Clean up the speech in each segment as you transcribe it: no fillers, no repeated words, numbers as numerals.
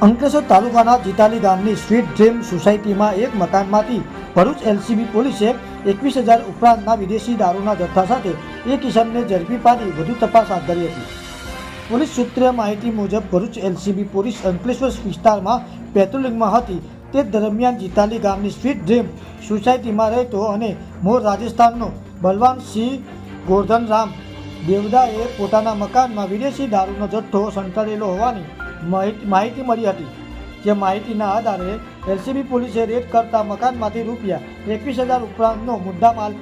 અંકલેશ્વર તાલુકાના જીતાલી ગામની sweet dream સોસાયટીમાં એક મકાનમાંથી ભરૂચ એલસીબી પોલીસે 21,000 ઉપરાંતના વિદેશી દારૂના જથ્થા સાથે એક ઇસમને ઝડપી પાડી વધુ તપાસ હાથ ધરી હતી. પોલીસ સૂત્રે માહિતી મુજબ ભરૂચ એલસીબી પોલીસ અંકલેશ્વર વિસ્તારમાં પેટ્રોલિંગમાં હતી. તે દરમિયાન જીતાલી ગામની સ્વીટ ડ્રીમ સોસાયટીમાં રહેતો અને મૂળ રાજસ્થાનનો બલવાનસિંહ ગોરધનરામ દેવદાએ પોતાના મકાનમાં વિદેશી દારૂનો જથ્થો સંતાડેલો હોવાની માહિતી મળી હતી. જે માહિતીના આધારે એલસીબી પોલીસે રેડ કરતા મકાનમાંથી રૂપિયા 21,000 ઉપરાંતનો મુદ્દામાલ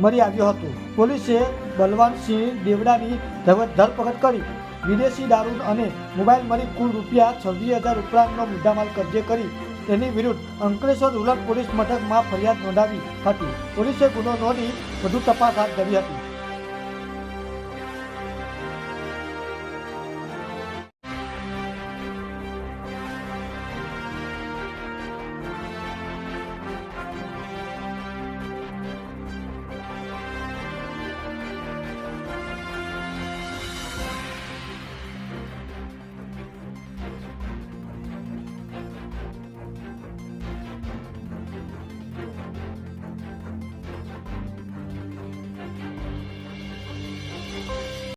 મળી આવ્યો હતો. પોલીસે બલવાનસિંહ દેવડાની ધરપકડ કરી વિદેશી દારૂ અને મોબાઈલ મળી કુલ રૂપિયા 26,000 ઉપરાંતનો મુદ્દામાલ કબજે કરી તેની વિરુદ્ધ અંકલેશ્વર રૂરલ પોલીસ મથકમાં ફરિયાદ નોંધાવી હતી. પોલીસે ગુનો નોંધી વધુ તપાસ હાથ ધરી હતી.